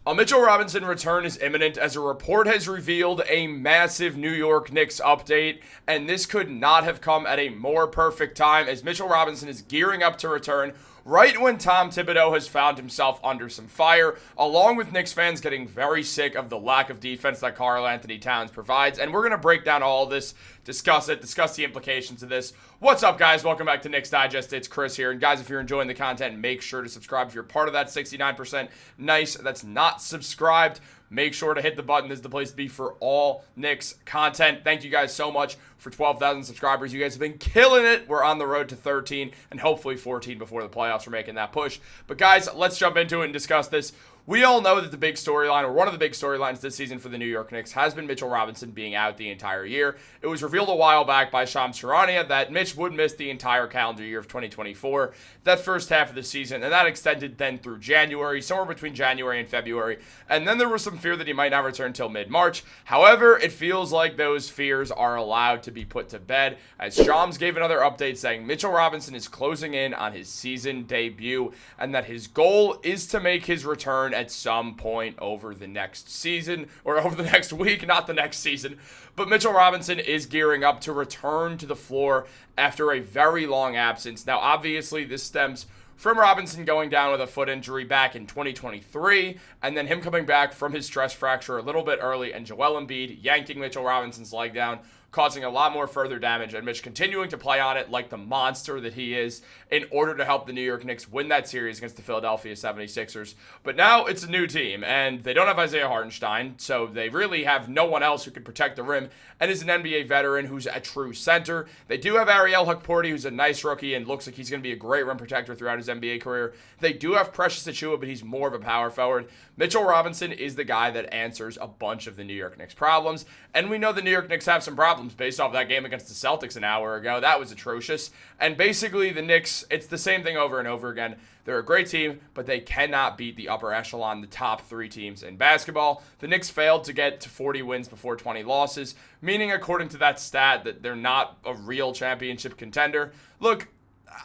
A Mitchell Robinson return is imminent as a report has revealed a massive New York Knicks update, and this could not have come at a more perfect time as Mitchell Robinson is gearing up to return right when Tom Thibodeau has found himself under some fire, along with Knicks fans getting very sick of the lack of defense that Karl-Anthony Towns provides. And we're going to break down all of this, discuss the implications of this. What's up, guys? Welcome back to Knicks Digest. It's Chris here. And guys, if you're enjoying the content, make sure to subscribe. If you're part of that 69% nice that's not subscribed, make sure to hit the button. This is the place to be for all Knicks content. Thank you guys so much for 12,000 subscribers. You guys have been killing it. We're on the road to 13 and hopefully 14 before the playoffs. We're making that push. But guys, let's jump into it and discuss this. We all know that the big storyline, or one of the big storylines this season for the New York Knicks, has been Mitchell Robinson being out the entire year. It was revealed a while back by Shams Charania that Mitch would miss the entire calendar year of 2024, that first half of the season, and that extended then through January, somewhere between January and February. And then there was some fear that he might not return until mid-March. However, it feels like those fears are allowed to be put to bed, as Shams gave another update saying Mitchell Robinson is closing in on his season debut, and that his goal is to make his return at some point over the next season, or over the next week, not the next season. But Mitchell Robinson is gearing up to return to the floor after a very long absence. Now, obviously, this stems from Robinson going down with a foot injury back in 2023, and then him coming back from his stress fracture a little bit early, and Joel Embiid yanking Mitchell Robinson's leg down, causing a lot more further damage, and Mitch continuing to play on it like the monster that he is in order to help the New York Knicks win that series against the Philadelphia 76ers. But now it's a new team, and they don't have Isaiah Hartenstein, so they really have no one else who can protect the rim and is an NBA veteran who's a true center. They do have Ariel Hukporti, who's a nice rookie and looks like he's going to be a great rim protector throughout his NBA career. They do have Precious Achiuwa, but he's more of a power forward. Mitchell Robinson is the guy that answers a bunch of the New York Knicks problems, and we know the New York Knicks have some problems based off that game against the Celtics an hour ago. That was atrocious. And basically the Knicks, it's the same thing over and over again. They're a great team, but they cannot beat the upper echelon, the top three teams in basketball. The Knicks failed to get to 40 wins before 20 losses, meaning according to that stat that they're not a real championship contender. Look,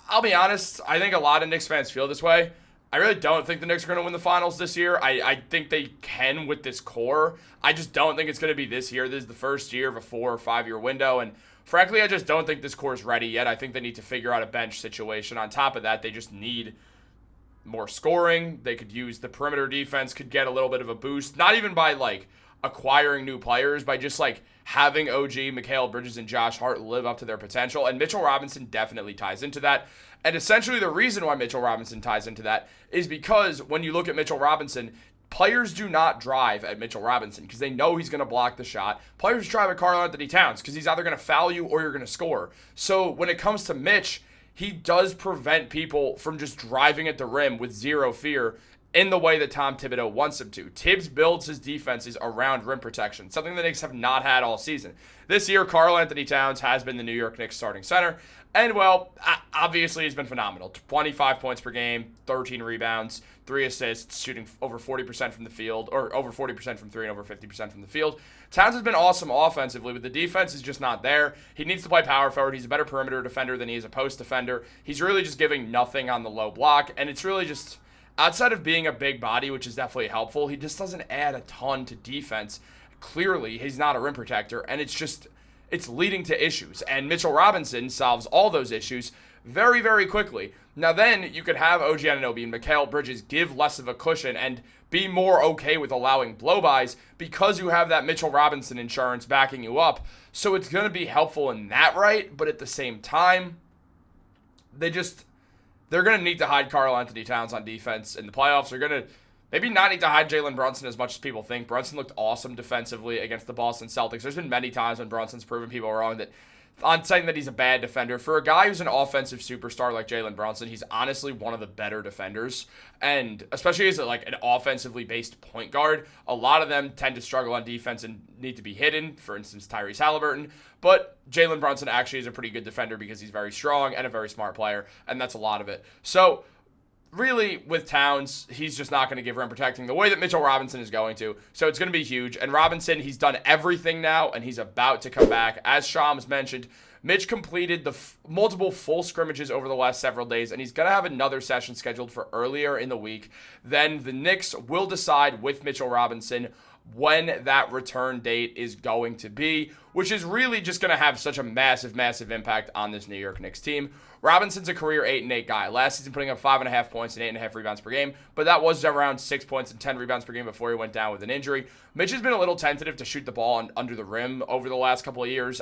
I'll be honest, I think a lot of Knicks fans feel this way. I really don't think the Knicks are going to win the finals this year. I think they can with this core. I just don't think it's going to be this year. This is the first year of a 4 or 5 year window, and frankly, I just don't think this core is ready yet. I think they need to figure out a bench situation. On top of that, they just need more scoring. They could use the perimeter defense, could get a little bit of a boost, not even by like acquiring new players, by just like having OG, Mikal Bridges, and Josh Hart live up to their potential. And Mitchell Robinson definitely ties into that. And essentially the reason why Mitchell Robinson ties into that is because when you look at Mitchell Robinson, players do not drive at Mitchell Robinson because they know he's going to block the shot. Players drive at Karl-Anthony Towns because he's either going to foul you or you're going to score. So when it comes to Mitch, he does prevent people from just driving at the rim with zero fear in the way that Tom Thibodeau wants him to. Tibbs builds his defenses around rim protection, something the Knicks have not had all season. This year, Karl-Anthony Towns has been the New York Knicks starting center, and, well, obviously he's been phenomenal. 25 points per game, 13 rebounds, 3 assists, shooting over 40% from the field, or over 40% from 3 and over 50% from the field. Towns has been awesome offensively, but the defense is just not there. He needs to play power forward. He's a better perimeter defender than he is a post defender. He's really just giving nothing on the low block, and it's really just, outside of being a big body, which is definitely helpful, he just doesn't add a ton to defense. Clearly, he's not a rim protector, and it's leading to issues. And Mitchell Robinson solves all those issues very, very quickly. Now then, you could have OG Anunoby and Mikal Bridges give less of a cushion and be more okay with allowing blow-bys because you have that Mitchell Robinson insurance backing you up. So it's going to be helpful in that right, but at the same time, they're going to need to hide Karl-Anthony Towns on defense in the playoffs. They're going to maybe not need to hide Jalen Brunson as much as people think. Brunson looked awesome defensively against the Boston Celtics. There's been many times when Brunson's proven people wrong that on saying that he's a bad defender. For a guy who's an offensive superstar like Jalen Brunson, he's honestly one of the better defenders. And especially as like an offensively based point guard, a lot of them tend to struggle on defense and need to be hidden. For instance, Tyrese Halliburton. But Jalen Brunson actually is a pretty good defender because he's very strong and a very smart player, and that's a lot of it. So really, with Towns, he's just not going to give rim protecting the way that Mitchell Robinson is going to. So it's going to be huge. And Robinson, he's done everything now, and he's about to come back. As Shams mentioned, Mitch completed the multiple full scrimmages over the last several days, and he's going to have another session scheduled for earlier in the week. Then the Knicks will decide with Mitchell Robinson when that return date is going to be, which is really just going to have such a massive, massive impact on this New York Knicks team. Robinson's a career 8-8 guy. Last season putting up 5.5 points and 8.5 rebounds per game, but that was around 6 points and 10 rebounds per game before he went down with an injury. Mitch has been a little tentative to shoot the ball under the rim over the last couple of years.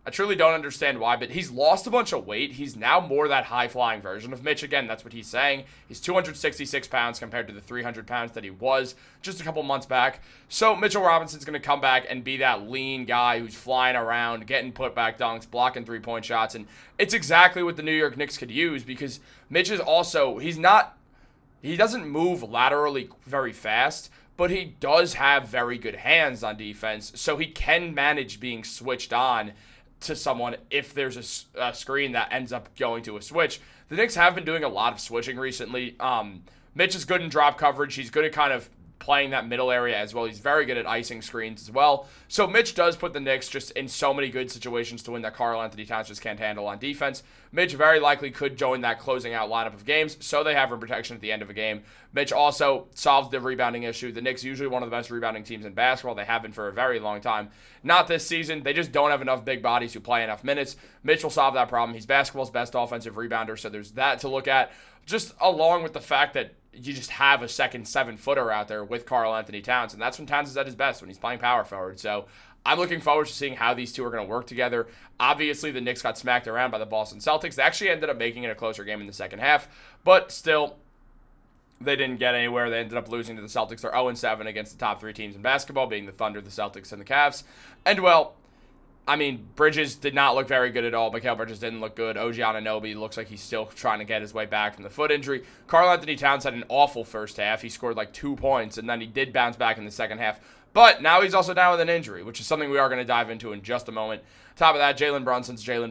I truly don't understand why, but he's lost a bunch of weight. He's now more that high-flying version of Mitch. Again, that's what he's saying. He's 266 pounds compared to the 300 pounds that he was just a couple months back. So Mitchell Robinson's going to come back and be that lean guy who's flying around, getting putback dunks, blocking three-point shots, and it's exactly what the New York Knicks could use because Mitch is also, he doesn't move laterally very fast, but he does have very good hands on defense, so he can manage being switched on to someone if there's a screen that ends up going to a switch. The Knicks have been doing a lot of switching recently. Mitch is good in drop coverage. He's good at kind of playing that middle area as well. He's very good at icing screens as well. So Mitch does put the Knicks just in so many good situations to win that Karl-Anthony Towns just can't handle on defense. Mitch very likely could join that closing out lineup of games, so they have rim protection at the end of a game. Mitch also solves the rebounding issue. The Knicks usually one of the best rebounding teams in basketball. They have been for a very long time. Not this season. They just don't have enough big bodies who play enough minutes. Mitch will solve that problem. He's basketball's best offensive rebounder, so there's that to look at. Just along with the fact that you just have a second 7-footer out there with Karl-Anthony Towns, and that's when Towns is at his best, when he's playing power forward. So I'm looking forward to seeing how these two are going to work together. Obviously, the Knicks got smacked around by the Boston Celtics. They actually ended up making it a closer game in the second half, but still, they didn't get anywhere. They ended up losing to the Celtics. They're 0-7 against the top three teams in basketball, being the Thunder, the Celtics, and the Cavs. And, well, I mean, Bridges did not look very good at all. Mikal Bridges didn't look good. OG Anunoby looks like he's still trying to get his way back from the foot injury. Karl-Anthony Towns had an awful first half. He scored like 2 points, and then he did bounce back in the second half. But now he's also down with an injury, which is something we are going to dive into in just a moment. Top of that, Jalen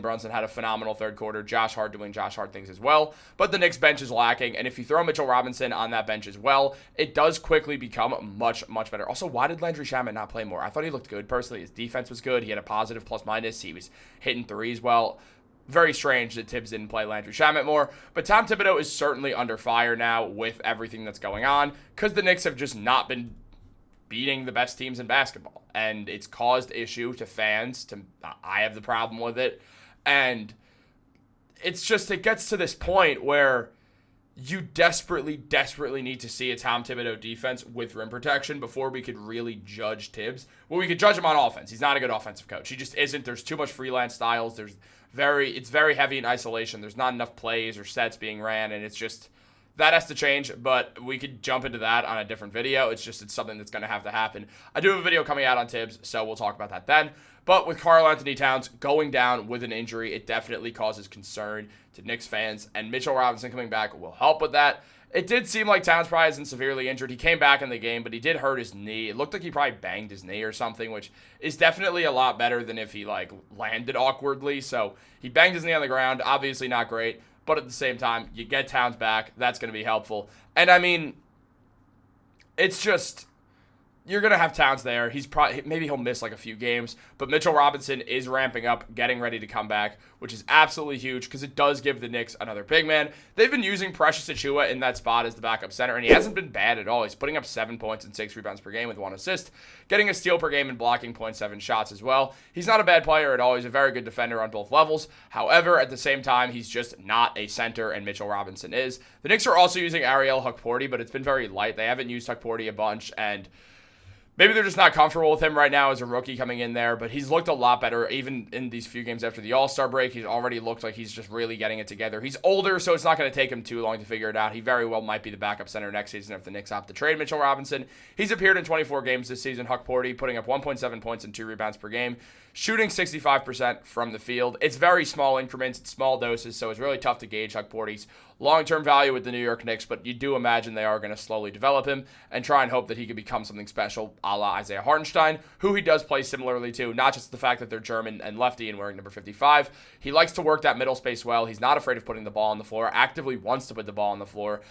Brunson had a phenomenal third quarter. Josh Hart doing Josh Hart things as well. But the Knicks bench is lacking, and if you throw Mitchell Robinson on that bench as well, it does quickly become much, much better. Also, why did Landry Shamet not play more? I thought he looked good personally. His defense was good. He had a positive plus-minus. He was hitting threes well. Very strange that Tibbs didn't play Landry Shamet more. But Tom Thibodeau is certainly under fire now with everything that's going on because the Knicks have just not been beating the best teams in basketball, and it's caused issue to fans. I have the problem with it, and it gets to this point where you desperately need to see a Tom Thibodeau defense with rim protection before we could really judge Tibbs. Well, we could judge him on offense. He's not a good offensive coach. He just isn't. There's too much freelance styles. It's very heavy in isolation. There's not enough plays or sets being ran, and it's just that has to change, but we could jump into that on a different video. It's something that's going to have to happen. I do have a video coming out on Tibbs, so we'll talk about that then. But with Karl-Anthony Towns going down with an injury, it definitely causes concern to Knicks fans, and Mitchell Robinson coming back will help with that. It did seem like Towns probably isn't severely injured. He came back in the game, but he did hurt his knee. It looked like he probably banged his knee or something, which is definitely a lot better than if he landed awkwardly. So he banged his knee on the ground. Obviously not great. But at the same time, you get Towns back. That's going to be helpful. And, I mean, it's just, you're going to have Towns there. Maybe he'll miss a few games. But Mitchell Robinson is ramping up, getting ready to come back, which is absolutely huge because it does give the Knicks another big man. They've been using Precious Achiuwa in that spot as the backup center, and he hasn't been bad at all. He's putting up 7 points and 6 rebounds per game with 1 assist, getting a steal per game and blocking 0.7 shots as well. He's not a bad player at all. He's a very good defender on both levels. However, at the same time, he's just not a center, and Mitchell Robinson is. The Knicks are also using Ariel Hukporti, but it's been very light. They haven't used Hukporti a bunch, and maybe they're just not comfortable with him right now as a rookie coming in there, but he's looked a lot better even in these few games after the All-Star break. He's already looked like he's just really getting it together. He's older, so it's not going to take him too long to figure it out. He very well might be the backup center next season if the Knicks opt to trade Mitchell Robinson. He's appeared in 24 games this season, Hukporti, putting up 1.7 points and 2 rebounds per game, shooting 65% from the field. It's very small increments, it's small doses, so it's really tough to gauge Hukporti's long-term value with the New York Knicks, but you do imagine they are going to slowly develop him and try and hope that he could become something special a la Isaiah Hartenstein, who he does play similarly to, not just the fact that they're German and lefty and wearing number 55. He likes to work that middle space well. He's not afraid of putting the ball on the floor, actively wants to put the ball on the floor.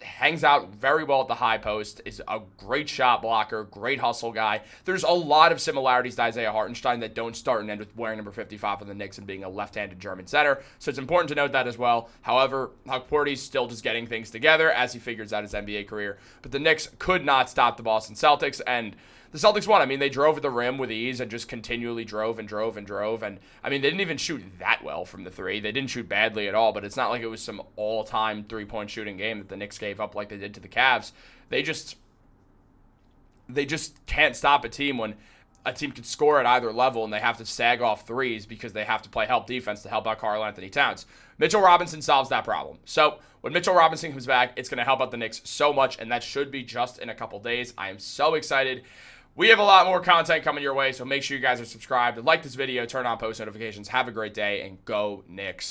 hangs out very well at the high post, is a great shot blocker, great hustle guy. There's a lot of similarities to Isaiah Hartenstein that don't start and end with wearing number 55 on the Knicks and being a left-handed German center. So it's important to note that as well. However, Hukporty's still just getting things together as he figures out his NBA career. But the Knicks could not stop the Boston Celtics, and the Celtics won. I mean, they drove at the rim with ease and just continually drove and drove and drove. And, I mean, they didn't even shoot that well from the three. They didn't shoot badly at all, but it's not like it was some all-time three-point shooting game that the Knicks gave up like they did to the Cavs. They just can't stop a team when a team can score at either level and they have to sag off threes because they have to play help defense to help out Karl-Anthony Towns. Mitchell Robinson solves that problem. So when Mitchell Robinson comes back, it's going to help out the Knicks so much, and that should be just in a couple days. I am so excited. We have a lot more content coming your way, so make sure you guys are subscribed. Like this video, turn on post notifications. Have a great day, and go Knicks.